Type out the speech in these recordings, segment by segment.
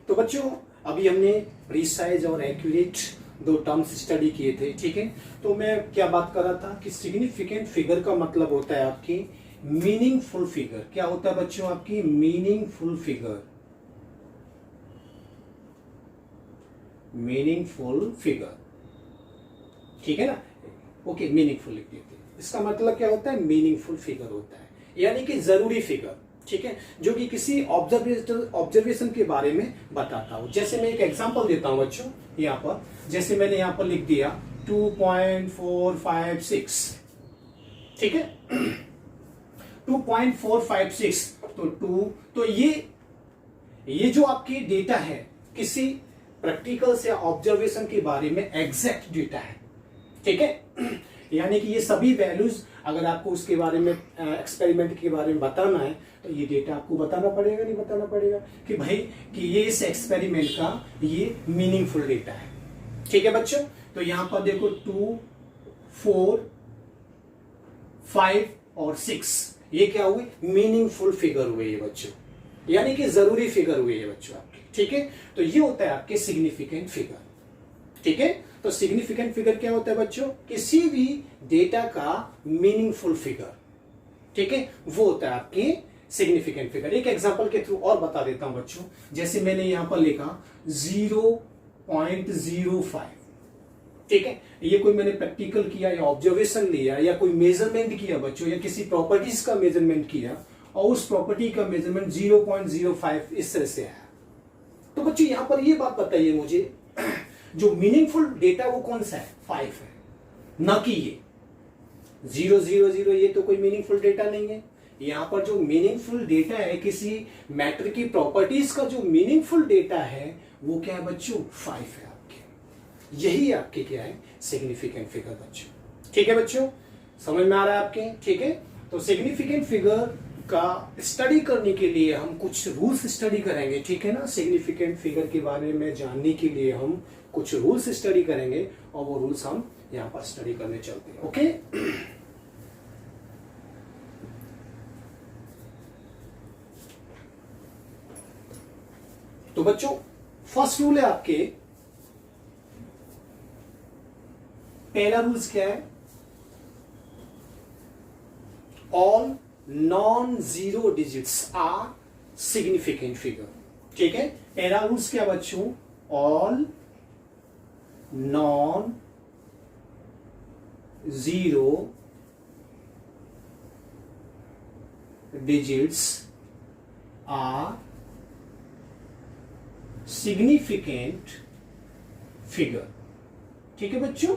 तो बच्चों अभी हमने प्रीसाइज और एक्यूरेट दो टर्म्स स्टडी किए थे, ठीक है। तो मैं क्या बात कर रहा था कि सिग्निफिकेंट फिगर का मतलब होता है आपकी मीनिंगफुल फिगर। क्या होता है बच्चों आपकी मीनिंगफुल फिगर, मीनिंगफुल फिगर, ठीक है ना। ओके, मीनिंगफुल लिख देते हैं। इसका मतलब क्या होता है, मीनिंगफुल फिगर होता है यानी कि जरूरी फिगर, ठीक है, जो कि किसी ऑब्जर्वेशन के बारे में बताता हो। जैसे मैं एक एग्जांपल देता हूं बच्चों, यहां पर जैसे मैंने यहां पर लिख दिया 2.456, ठीक है 2.456, तो ये जो आपकी डेटा है किसी प्रैक्टिकल या ऑब्जर्वेशन के बारे में एग्जैक्ट डेटा है, ठीक है। यानी कि ये सभी वैल्यूज अगर आपको उसके बारे में एक्सपेरिमेंट के बारे में बताना है तो ये डेटा आपको बताना पड़ेगा, नहीं बताना पड़ेगा कि भाई कि ये इस एक्सपेरिमेंट का ये मीनिंगफुल डेटा है, ठीक है बच्चों। तो यहां पर देखो 2, 4, 5 और 6 ये क्या हुए, मीनिंगफुल फिगर हुए ये बच्चों, यानी कि जरूरी फिगर हुए ये बच्चों आपके, ठीक है। तो ये होता है आपके सिग्निफिकेंट फिगर, ठीक है। तो सिग्निफिकेंट फिगर क्या होता है बच्चों, किसी भी डेटा का मीनिंगफुल फिगर, ठीक है, वो होता है आपकी सिग्निफिकेंट फिगर। एक एग्जांपल के थ्रू और बता देता हूं बच्चों, जैसे मैंने यहां पर लिखा 0.05, ठीक है, ये कोई मैंने प्रैक्टिकल किया या ऑब्जर्वेशन लिया या कोई मेजरमेंट किया बच्चों, या किसी प्रॉपर्टीज का मेजरमेंट किया और उस प्रॉपर्टी का मेजरमेंट 0.05 इस तरह से आया। तो बच्चों यहां पर ये बात बताइए मुझे, जो मीनिंगफुल डेटा वो कौन सा है, 5 है, ना कि ये 000, ये तो कोई मीनिंगफुल डेटा नहीं है। यहां पर जो मीनिंगफुल डेटा है किसी मैटर की प्रॉपर्टीज का जो मीनिंगफुल डेटा है वो क्या है बच्चों, 5 है आपके। यही आपके क्या है, सिग्निफिकेंट फिगर बच्चों, ठीक है बच्चों, समझ में आ रहा है आपके, ठीक है। तो सिग्निफिकेंट फिगर का स्टडी करने के लिए हम कुछ रूल्स स्टडी करेंगे, ठीक है ना। सिग्निफिकेंट फिगर के बारे में जानने के लिए हम कुछ रूल्स स्टडी करेंगे और वो रूल्स हम यहां पर स्टडी करने चलते हैं, ओके। तो बच्चों फर्स्ट रूल है आपके, पहला रूल्स क्या है, all non zero digits are significant figure, ठीक है। पहला रूल्स क्या बच्चों, all non zero digits are significant figure, ठीक है बच्चों।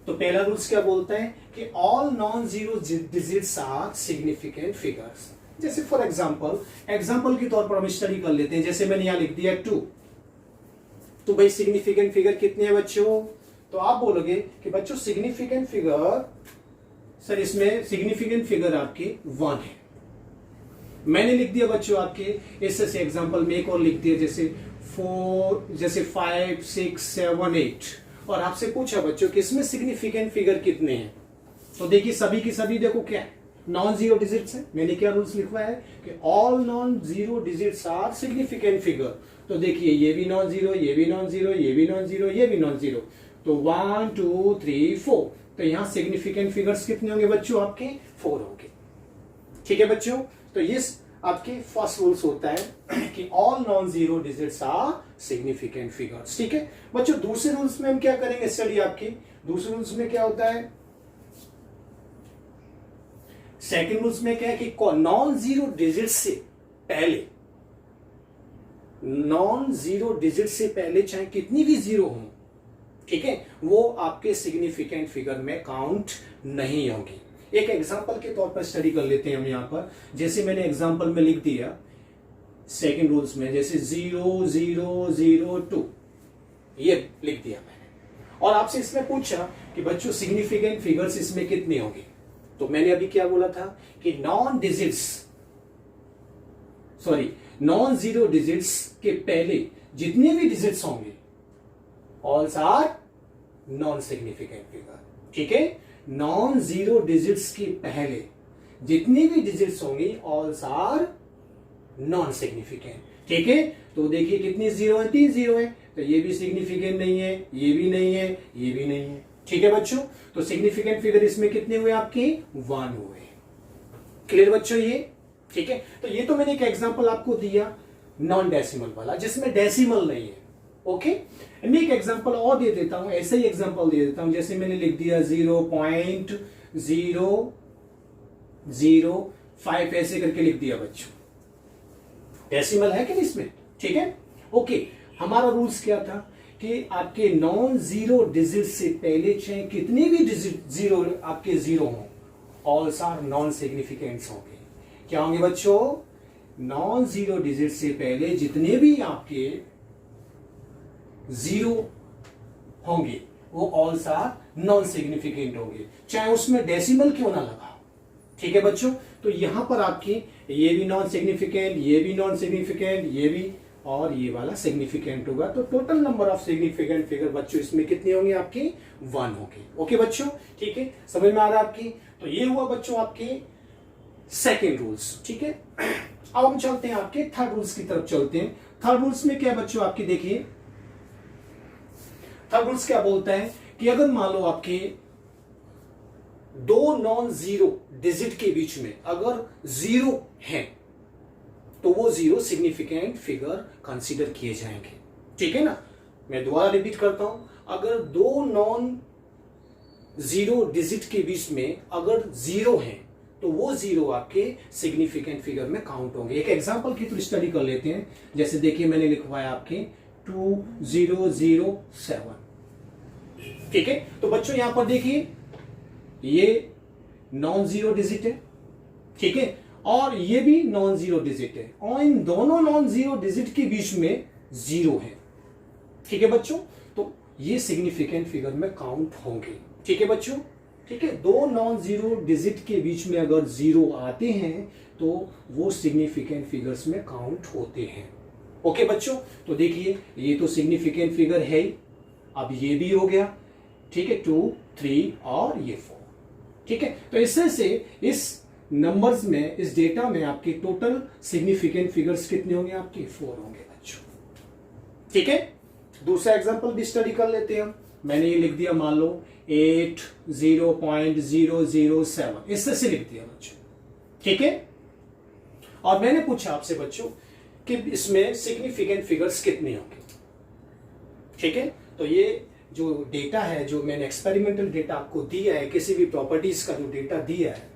तो पहला रूल्स क्या बोलता है कि all non zero digits are significant figures. जैसे फॉर एग्जांपल के तौर पर हम स्टडी कर लेते हैं, जैसे मैंने यहां लिख दिया 2, तो भाई सिग्निफिकेंट फिगर कितने हैं बच्चों, तो आप बोलोगे कि बच्चों सिग्निफिकेंट फिगर, सर इसमें सिग्निफिकेंट फिगर आपके 1 है। मैंने लिख दिया बच्चों आपके इस एग्जांपल में एक और लिख दिया, जैसे 4, जैसे 5, 6, 7, 8, और आपसे पूछा बच्चों कि इसमें सिग्निफिकेंट फिगर कितने हैं, तो देखिए सभी की सभी देखो क्या है, नॉन जीरो डिजिट्स है। मैंने क्या रूल्स लिखवाया है कि all non zero digits are significant figure. तो देखिए ये भी नॉन जीरो, ये भी नॉन जीरो, ये भी नॉन जीरो, ये भी नॉन जीरो, तो 1, 2, 3, 4, तो यहां सिग्निफिकेंट फिगर्स कितने होंगे बच्चों आपके, 4 होंगे, ठीक है बच्चों। तो ये आपके फर्स्ट रूल्स होता है कि all non zero digits are significant figures, ठीक है बच्चों। दूसरे रूल्स में हम क्या करेंगे स्टडी आपकी, दूसरे रूल्स में क्या होता है, सेकंड रूल्स में क्या है कि नॉन जीरो डिजिट से पहले, नॉन जीरो डिजिट से पहले चाहे कितनी भी जीरो हो, ठीक है, वो आपके सिग्निफिकेंट फिगर में काउंट नहीं होगी। एक एग्जांपल के तौर पर स्टडी कर लेते हैं हम यहां पर, जैसे मैंने एग्जांपल में लिख दिया सेकंड रूल्स में, जैसे 0002 ये लिख दिया मैंने, और आपसे इसमें पूछा कि बच्चों सिग्निफिकेंट फिगर्स इसमें कितने होंगे, तो मैंने अभी क्या बोला था कि नॉन जीरो डिजिट्स के पहले जितने भी डिजिट्स होंगे all are non significant figure, ठीक है। नॉन जीरो डिजिट्स के पहले जितनी भी डिजिट्स होंगी ऑल आर नॉन सिग्निफिकेंट, ठीक है, तो देखिए कितनी जीरो है, 3 जीरो है, तो ये भी सिग्निफिकेंट नहीं है, ये भी नहीं है, ये भी नहीं है। ठीक है बच्चों, तो सिग्निफिकेंट फिगर इसमें कितने हुए आपके, 1 हुए। क्लियर बच्चों ये? ठीक है, तो ये तो मैंने एक एग्जांपल आपको दिया नॉन डेसिमल वाला, जिसमें डेसिमल नहीं है। ओके, मैं एक एग्जांपल और दे देता हूं, ऐसे ही एग्जांपल दे देता हूं, जैसे मैंने लिख दिया 0.005 ऐसे करके लिख दिया बच्चों, डेसिमल है कि नहीं इसमें? ठीक है, ओके। हमारा रूल्स क्या था कि आपके नॉन जीरो डिजिट से पहले चाहे कितने भी डिजिट जीरो आपके जीरो हों, ऑल आर नॉन सिग्निफिकेंट्स होंगे। क्या होंगे बच्चों? नॉन जीरो डिजिट से पहले जितने भी आपके जीरो होंगे वो ऑल आर नॉन सिग्निफिकेंट होंगे, चाहे उसमें डेसिमल क्यों ना लगा। ठीक है बच्चों, तो यहां पर आपकी ये भी नॉन सिग्निफिकेंट, ये भी नॉन सिग्निफिकेंट, ये भी, और ये वाला सिग्निफिकेंट होगा। तो total number of significant figure बच्चों इसमें कितने होंगे आपके? 1 होंगे। ओके बच्चों, ठीक है, समझ में आ रहा है आपकी? तो ये हुआ बच्चों आपके सेकेंड रूल्स। ठीक है, अब हम चलते हैं आपके थर्ड रूल्स की तरफ चलते हैं। थर्ड रूल्स में क्या बच्चों आपके देखिए, थर्ड रूल्स क्या बोलता है कि अगर मान लो आपके दो नॉन जीरो डिजिट के बीच में अगर जीरो है तो वो जीरो सिग्निफिकेंट फिगर कंसीडर किए जाएंगे। ठीक है ना, मैं दोबारा रिपीट करता हूं, अगर दो नॉन जीरो डिजिट के बीच में अगर जीरो है तो वो जीरो आपके सिग्निफिकेंट फिगर में काउंट होंगे। एक एग्जांपल की तो स्टडी कर लेते हैं, जैसे देखिए मैंने लिखवाया आपके 2007। ठीक है, तो बच्चों यहां पर देखिए ये नॉन जीरो डिजिट है, ठीक है, और ये भी नॉन जीरो डिजिट है, और इन दोनों नॉन जीरो डिजिट के बीच में जीरो है। ठीक है बच्चों, तो ये सिग्निफिकेंट फिगर में काउंट होंगे। ठीक है बच्चों, ठीक है, दो नॉन जीरो डिजिट के बीच में अगर जीरो आते हैं तो वो सिग्निफिकेंट फिगर्स में काउंट होते हैं। ओके बच्चों, तो देखिए ये तो सिग्निफिकेंट फिगर है ही, अब ये भी हो गया। ठीक है, 2, 3 और ये 4। ठीक है, तो इससे से इस नंबर्स में, इस डेटा में आपके टोटल सिग्निफिकेंट फिगर्स कितने होंगे आपके? 4 होंगे बच्चों। ठीक है, दूसरा एग्जांपल भी स्टडी कर लेते हैं हम। मैंने ये लिख दिया मान लो 80.007, इससे से लिख दिया बच्चों। ठीक है, और मैंने पूछा आपसे बच्चों कि इसमें सिग्निफिकेंट फिगर्स कितने होंगे। ठीक है, तो ये जो डेटा है, जो मैंने एक्सपेरिमेंटल डेटा आपको दिया है, किसी भी प्रॉपर्टीज का जो डेटा दिया है,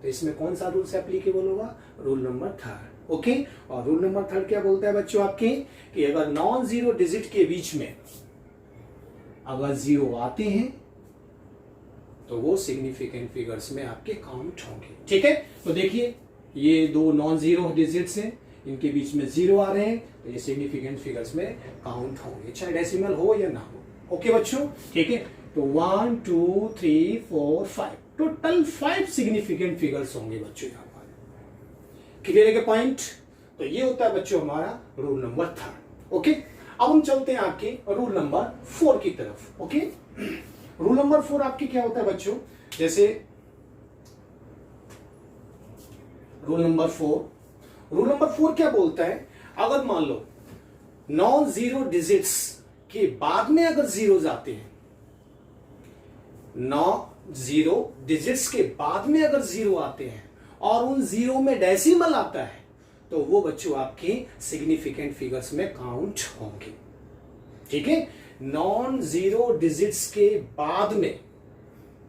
तो इसमें कौन सा रूल से एप्लीकेबल होगा? Rule number 3। ओके, और रूल नंबर 3 क्या बोलता है बच्चों आपके कि अगर नॉन जीरो डिजिट के बीच में अगर जीरो आते हैं तो वो सिग्निफिकेंट फिगर्स में आपके काउंट होंगे। ठीक है, तो देखिए ये दो नॉन जीरो डिजिट्स हैं, इनके बीच में जीरो आ रहे हैं तो ये सिग्निफिकेंट फिगर्स में काउंट होंगे, चाहे डेसिमल हो या ना हो। ओके बच्चों, ठीक है, तो 1, 2, 3, 4, 5, टोटल 5 सिग्निफिकेंट फिगर्स होंगे बच्चों यहां पर। क्लियर है पॉइंट? तो ये होता है बच्चों हमारा रूल नंबर 3। ओके, अब हम चलते हैं आपके रूल नंबर 4 की तरफ। ओके, रूल नंबर 4 आपके क्या होता है बच्चों, जैसे रूल नंबर 4 क्या बोलता है, अगर मान लो नॉन जीरो डिजिट्स के बाद में अगर जीरोस आते हैं, नॉन जीरो डिजिट्स के बाद में अगर जीरो आते हैं और उन जीरो में डेसिमल आता है तो वो बच्चों आपके सिग्निफिकेंट फिगर्स में काउंट होंगे। ठीक है, नॉन जीरो डिजिट्स के बाद में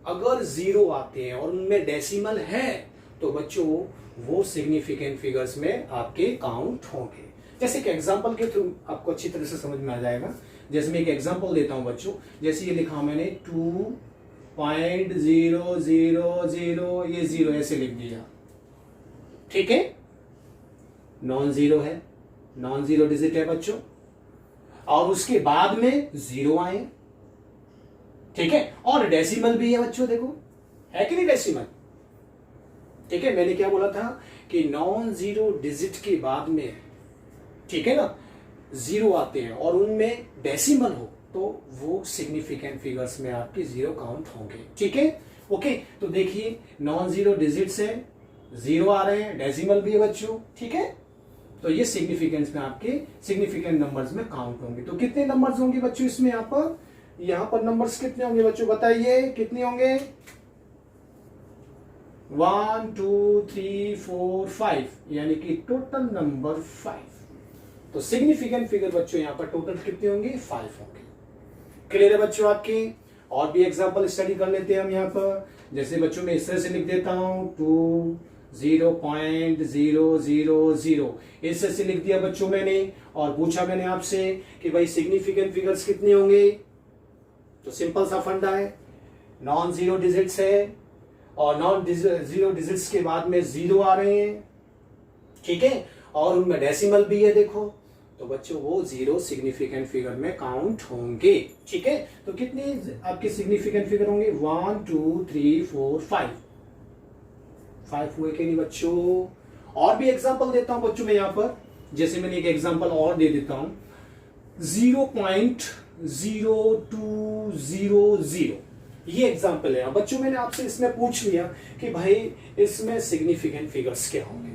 अगर जीरो आते हैं और उनमें डेसिमल है तो बच्चों वो सिग्निफिकेंट फिगर्स में आपके काउंट होंगे। जैसे एक एग्जांपल के थ्रू आपको अच्छी तरह से समझ में आ जाएगा। जैसे मैं एक एग्जांपल देता हूं बच्चों, जैसे ये लिखा मैंने 2.000, ये जीरो ऐसे लिख दिया। ठीक है, नॉन जीरो है, नॉन जीरो डिजिट है बच्चों, और उसके बाद में जीरो आए। ठीक है, और डेसिमल भी है बच्चों, देखो है कि नहीं डेसिमल। ठीक है, मैंने क्या बोला था कि नॉन जीरो डिजिट के बाद में, ठीक है ना, जीरो आते हैं और उनमें डेसिमल हो तो वो सिग्निफिकेंट फिगर्स में आपके जीरो काउंट होंगे। ठीक है, ओके, तो देखिए नॉन जीरो डिजिट से जीरो आ रहे हैं, डेसिमल भी है बच्चों। ठीक है, तो ये सिग्निफिकेंस में आपके सिग्निफिकेंट नंबर्स में काउंट होंगे। तो कितने नंबर्स होंगे बच्चों इसमें? यहाँ पर नंबर्स कितने होंगे बच्चों, बताइए कितने होंगे? 1 2 3 4 5, यानी कि टोटल नंबर 5। तो सिग्निफिकेंट फिगर बच्चों यहाँ पर टोटल कितने होंगे? 5 होंगे। क्लियर है बच्चों आपके? और भी एग्जांपल स्टडी कर लेते हैं हम यहाँ पर। जैसे बच्चों में इस तरह से लिख देता हूं 2 0.000, इस तरह से लिख दिया बच्चों मैंने। और पूछा मैंने आपसे कि भाई सिग्निफिकेंट फिगर्स कितने होंगे? तो सिंपल सा फंडा है, नॉन जीरो डिजिट्स है और नॉन जीरो डिजिट्स के बाद में जीरो आ रहे हैं, ठीक है, और उनमें डेसिमल भी है देखो, तो बच्चों वो जीरो सिग्निफिकेंट फिगर में काउंट होंगे, ठीक है। तो कितने आपके सिग्निफिकेंट फिगर होंगे? 1 2 3 4 5 हुए कि नहीं बच्चों? और भी एग्जांपल देता हूं बच्चों में यहां पर। जैसे मैंने एक एग्जांपल और दे देता हूं 0.0200, ये एग्जांपल है बच्चों। मैंने आपसे इसमें पूछ लिया कि भाई इसमें सिग्निफिकेंट फिगर्स क्या होंगे,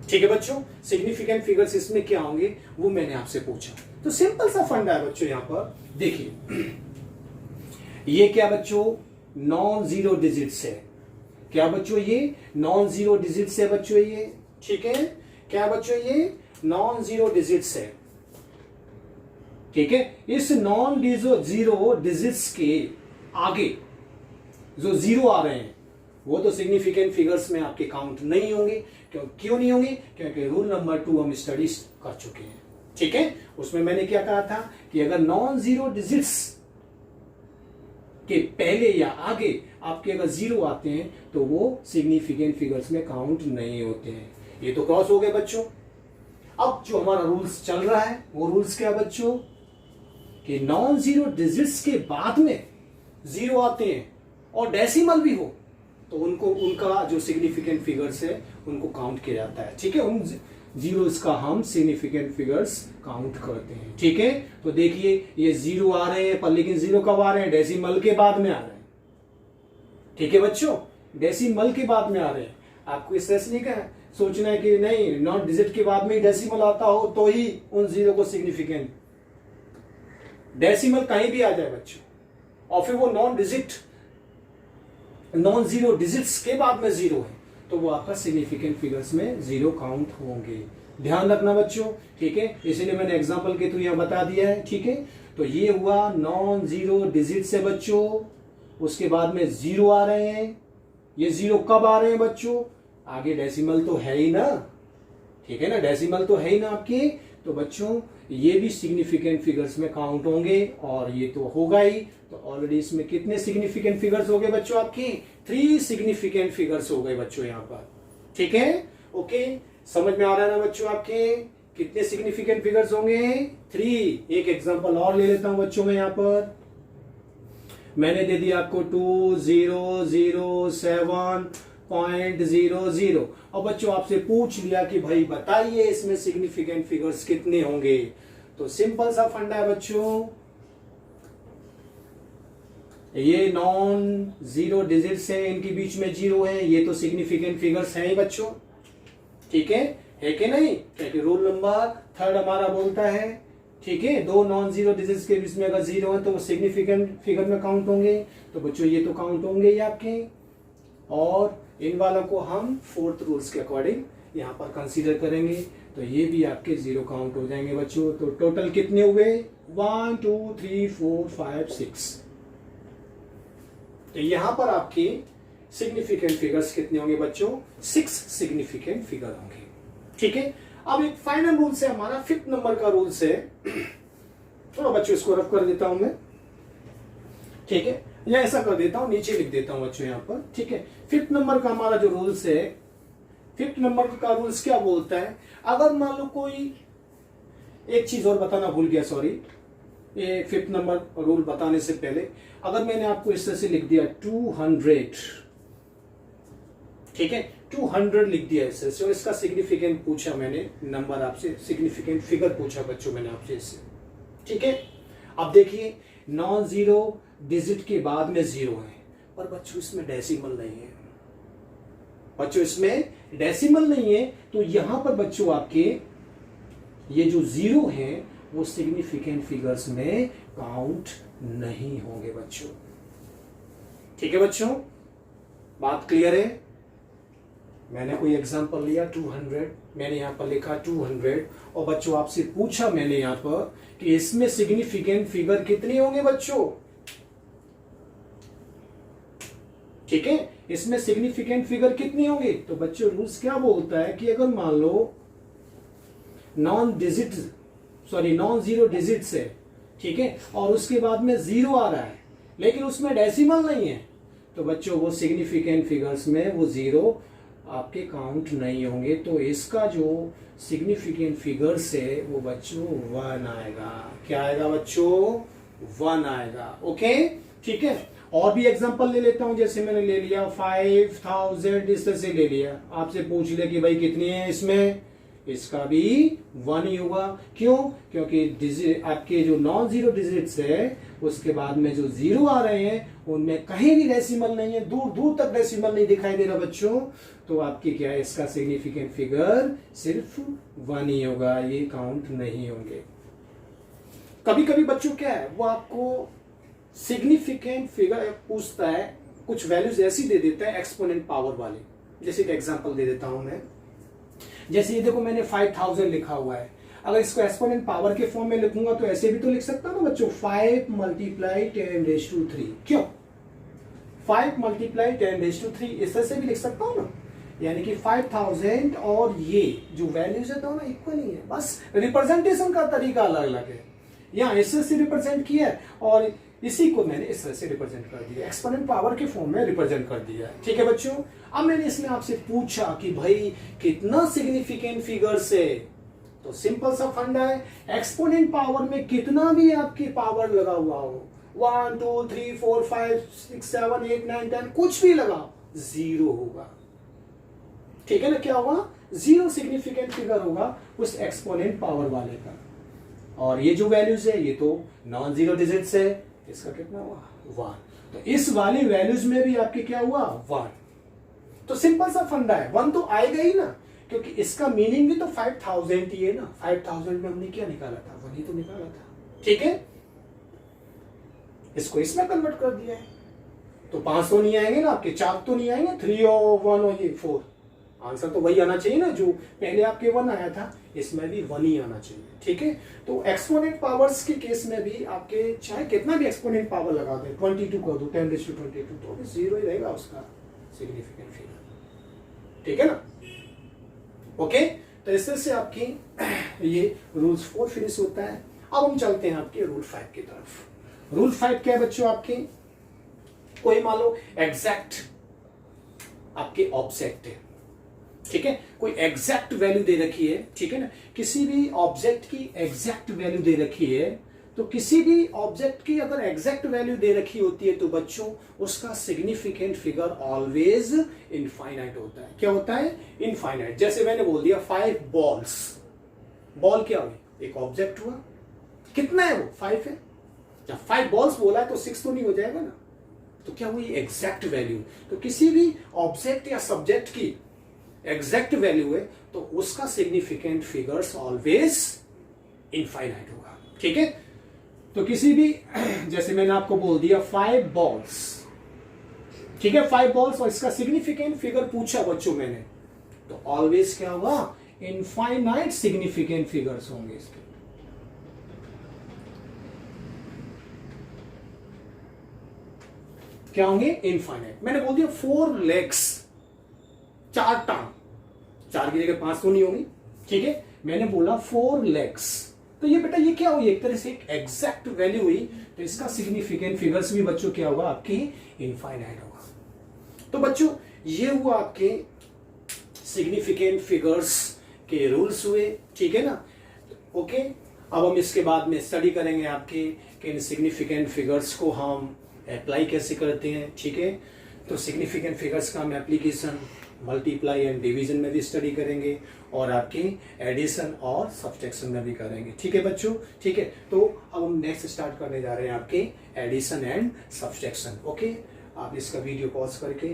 ठीक है बच्चों, सिग्निफिकेंट फिगर्स इसमें क्या होंगे वो मैंने आपसे पूछा। तो सिंपल सा फंडा है बच्चों, यहां पर देखिए, ये क्या बच्चों? नॉन जीरो डिजिट्स है। क्या बच्चों? ये नॉन जीरो डिजिट्स है बच्चों, ये ठीक है। क्या बच्चों? ये नॉन जीरो डिजिट्स है, ठीक है। इस नॉन जीरो डिजिट्स के आगे जो जीरो आ रहे हैं वो तो सिग्निफिकेंट फिगर्स में आपके काउंट नहीं होंगे। क्यों नहीं होंगे? क्योंकि रूल नंबर 2 हम स्टडी कर चुके हैं, ठीक है। उसमें मैंने क्या कहा था कि अगर नॉन जीरो डिजिट्स के पहले या आगे आपके अगर जीरो आते हैं तो वो सिग्निफिकेंट फिगर्स में काउंट नहीं होते हैं। ये तो क्रॉस हो गए बच्चों। अब जो हमारा रूल्स चल रहा है वो रूल्स क्या बच्चों? कि नॉन जीरो डिजिट्स के बाद में जीरो आते हैं और डेसिमल भी हो तो उनको, उनका जो सिग्निफिकेंट फिगर्स है उनको काउंट किया जाता है, ठीक है। उन जीरोस का हम सिग्निफिकेंट फिगर्स काउंट करते हैं, ठीक है। तो देखिए ये जीरो आ रहे हैं, पर लेकिन जीरो कब आ रहे हैं? डेसिमल के बाद में आ रहे हैं, ठीक है बच्चों, डेसिमल के बाद में आ रहे हैं। आपको इस तरह से नहीं कहा सोचना है कि नहीं नॉन डिजिट के बाद में ही डेसिमल आता हो तो ही उन जीरो को सिग्निफिकेंट, डेसिमल कहीं भी आ जाए बच्चों और फिर वो नॉन जीरो डिजिट्स के बाद में जीरो है तो वो आपका सिग्निफिकेंट फिगर्स में जीरो काउंट होंगे। ध्यान रखना बच्चों, ठीक है। इसलिए मैंने एग्जांपल के थ्रू यहां बता दिया है, ठीक है। तो ये हुआ नॉन जीरो डिजिट्स है बच्चों, उसके बाद में जीरो आ रहे हैं। ये जीरो कब आ रहे हैं बच्चों? आगे डेसिमल तो है ही ना, ठीक है ना, डेसिमल तो है ही ना आपके। तो बच्चों ये भी सिग्निफिकेंट फिगर्स में काउंट होंगे और ये तो होगा ही। तो ऑलरेडी इसमें कितने सिग्निफिकेंट फिगर्स हो गए बच्चों? आपकी 3 सिग्निफिकेंट फिगर्स हो गए बच्चों यहाँ पर, ठीक है। ओके, समझ में आ रहा है ना बच्चों आपके कितने सिग्निफिकेंट फिगर्स होंगे? 3। एक एग्जांपल और ले लेता हूं बच्चों में यहाँ पर। मैंने दे दिया आपको 2007.00 और बच्चों आपसे पूछ लिया कि भाई बताइए इसमें सिग्निफिकेंट फिगर्स कितने होंगे। तो सिंपल सा फंडा है बच्चों, ये नॉन जीरो डिजिट्स है, इनके बीच में जीरो है, ये तो सिग्निफिकेंट फिगर्स हैं ही बच्चों, ठीक है कि नहीं? क्योंकि रूल नंबर 3 हमारा बोलता है, ठीक है, 2 नॉन जीरो डिजिट्स के बीच में अगर जीरो है तो वो सिग्निफिकेंट फिगर में काउंट होंगे। तो बच्चों ये तो काउंट होंगे ही आपके, और इन वालों को हम 4th रूल्स के अकॉर्डिंग यहाँ पर कंसीडर करेंगे तो ये भी आपके जीरो काउंट हो जाएंगे बच्चों। तो टोटल कितने हुए? 1 2 3 4 5 6। तो यहां पर आपके सिग्निफिकेंट फिगर्स कितने होंगे बच्चों? 6 सिग्निफिकेंट फिगर होंगे, ठीक है। अब एक फाइनल रूल से हमारा 5th नंबर का रूल से, थोड़ा बच्चों इसको रफ कर देता हूं मैं, ठीक है, या ऐसा कर देता हूं नीचे लिख देता हूं बच्चों यहां पर, ठीक है। 5th नंबर का हमारा जो रूल्स है, 5th नंबर का रूल्स क्या बोलता है? अगर मान लो कोई, एक चीज और बताना भूल गया, सॉरी, ये 5th नंबर रूल बताने से पहले अगर मैंने आपको इस तरह से लिख दिया 200, ठीक है, 200 लिख दिया इससे, तो इसका सिग्निफिकेंट पूछा मैंने, नंबर आपसे, सिग्निफिकेंट फिगर पूछा बच्चों मैंने आपसे इससे, ठीक है। अब देखिए नॉन जीरो डिजिट के बाद में जीरो है पर बच्चों इसमें डेसिमल नहीं है, बच्चों इसमें डेसिमल नहीं है, तो यहां पर बच्चों आपके ये जो 0 है वो सिग्निफिकेंट फिगर्स में काउंट नहीं होंगे बच्चों। ठीक है बच्चों, बात क्लियर है। मैंने कोई एग्जांपल लिया 200, मैंने यहां पर लिखा 200 और बच्चों आपसे पूछा मैंने यहां पर कि इसमें सिग्निफिकेंट फिगर कितने होंगे बच्चों। ठीक है, इसमें सिग्निफिकेंट फिगर कितने होंगे, तो बच्चों रूल्स क्या बोलता है कि अगर मान लो नॉन जीरो डिजिट्स है, ठीक है, और उसके बाद में 0 आ रहा है लेकिन उसमें डेसिमल नहीं है, तो बच्चों वो सिग्निफिकेंट फिगर्स में वो 0 आपके काउंट नहीं होंगे। तो इसका जो सिग्निफिकेंट फिगर्स है वो बच्चों 1 आएगा। क्या आएगा बच्चों, 1 आएगा। ओके, ठीक है। और भी एग्जांपल ले लेता हूं, जैसे मैंने ले लिया 5000, इस तरह से ले लिया। आपसे पूछ ले कि भाई कितनी है इसमें, इसका भी 1 ही होगा। क्यों, क्योंकि आपके जो नॉन जीरो डिजिट्स है उसके बाद में जो 0 आ रहे हैं उनमें कहीं भी डेसिमल नहीं है, दूर दूर तक डेसिमल नहीं दिखाई दे रहा बच्चों, तो आपकी क्या है, इसका सिग्निफिकेंट फिगर सिर्फ 1 ही होगा, ये काउंट नहीं होंगे। कभी कभी बच्चों क्या है, वो आपको सिग्निफिकेंट फिगर पूछता है, कुछ वैल्यूज ऐसी दे देता है एक्सपोनेंट पावर वाले। जैसे एक एग्जांपल दे देता हूं मैं, जैसे ये देखो मैंने 5000 लिखा हुआ है, अगर इसको एक्सपोनेंट पावर के फॉर्म में लिखूंगा तो ऐसे भी तो लिख सकता हूं ना बच्चों, 5 × 10⁻³ क्यों, 5 × 10⁻³ इस तरह से भी लिख सकता हूं ना, यानी कि 5000 और ये जो वैल्यूज है दोनों इक्वल ही है, बस रिप्रेजेंटेशन का तरीका अलग अलग है। यहाँ इस तरह से रिप्रेजेंट किया है और इसी को मैंने इस तरह से रिप्रेजेंट कर दिया, एक्सपोनेंट पावर के फॉर्म में रिप्रेजेंट कर दिया है। ठीक है बच्चों, अब मैंने इसमें आपसे पूछा कि भाई कितना सिग्निफिकेंट फिगर्स है, तो सिंपल सा फंडा है, एक्सपोनेंट पावर में कितना भी आपकी पावर लगा हुआ हो, 1 2 3 4 5 6 7 8 9 10 कुछ भी लगाओ, 0 होगा। ठीक है ना, क्या होगा, 0 सिग्निफिकेंट फिगर होगा उस एक्सपोनेंट पावर वाले का। और ये जो वैल्यूज है ये तो नॉन जीरो डिजिट्स है, इसका कितना हुआ, 1। तो इस वाली वैल्यूज में भी आपके क्या हुआ, 1। तो सिंपल सा फंडा है, 1 तो आएगा ही ना, क्योंकि इसका मीनिंग भी तो 5000 ही है ना। 5000 में हमने क्या निकाला था, 1 ही तो निकाला था। ठीक है, इसको इसमें कन्वर्ट कर दिया है, तो 5 तो नहीं आएंगे ना आपके, 4 तो नहीं आएंगे, 3 और 1 और ये 4, आंसर तो वही आना चाहिए ना जो पहले आपके 1 आया था, इसमें भी 1 ही आना चाहिए। ठीक है, तो एक्सपोनेंट पावर्स के केस में भी आपके चाहे कितना भी एक्सपोनेंट पावर लगा दे, 22 कर दो 10⁻²2 तो भी 0 ही रहेगा उसका सिग्निफिकेंट फिगर। ठीक है ना, ओके। तो इस तरह से आपकी ये रूल्स 4 फिनिश होता है। अब हम चलते हैं आपके रूल 5 की तरफ। रूल 5 क्या है बच्चों, आपके कोई मान लो एग्जैक्ट आपके ऑब्जेक्ट है, ठीक है, कोई एग्जैक्ट वैल्यू दे रखी है, ठीक है ना, किसी भी ऑब्जेक्ट की एग्जैक्ट वैल्यू दे रखी है, तो किसी भी ऑब्जेक्ट की अगर एग्जैक्ट वैल्यू दे रखी होती है तो बच्चों उसका सिग्निफिकेंट फिगर ऑलवेज इनफाइनाइट होता है। क्या होता है, इनफाइनाइट। जैसे मैंने बोल दिया 5 बॉल्स, बॉल क्या हुई, एक ऑब्जेक्ट हुआ, कितना है वो, 5 है। जब 5 बॉल्स बोला है तो 6 तो नहीं हो जाएगा ना, तो क्या हुई एग्जैक्ट वैल्यू। तो किसी भी ऑब्जेक्ट या सब्जेक्ट की एग्जैक्ट वैल्यू है तो उसका सिग्निफिकेंट फिगर्स ऑलवेज इनफाइनाइट होगा। ठीक है, तो किसी भी जैसे मैंने आपको बोल दिया 5 बॉल्स, ठीक है, 5 बॉल्स और इसका सिग्निफिकेंट फिगर पूछा बच्चों मैंने, तो ऑलवेज क्या होगा, इनफाइनाइट सिग्निफिकेंट फिगर्स होंगे इसके। क्या होंगे, इनफाइनाइट। मैंने बोल दिया 4 लेग्स, 4 टांग, 4 की जगह 5 तो नहीं होंगी। ठीक है, मैंने बोला 4 लेग्स, तो ये बेटा ये क्या हुई, एक तरह से एक एग्जैक्ट वैल्यू हुई, तो इसका सिग्निफिकेंट फिगर्स भी बच्चों क्या होगा, आपके इनफाइनाइट होगा। तो बच्चों ये हुआ आपके सिग्निफिकेंट फिगर्स के रूल्स हुए। ठीक है ना, ओके। अब हम इसके बाद में स्टडी करेंगे आपके कि इन सिग्निफिकेंट फिगर्स को हम अप्लाई कैसे करते हैं। ठीक है, तो सिग्निफिकेंट फिगर्स का हम एप्लीकेशन मल्टीप्लाई एंड डिवीजन में भी स्टडी करेंगे और आपके एडिशन और सब्ट्रैक्शन में भी करेंगे। ठीक है बच्चों, ठीक है। तो अब हम नेक्स्ट स्टार्ट करने जा रहे हैं आपके एडिशन एंड सब्ट्रैक्शन। ओके, आप इसका वीडियो पॉज करके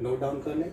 नोट डाउन कर लें।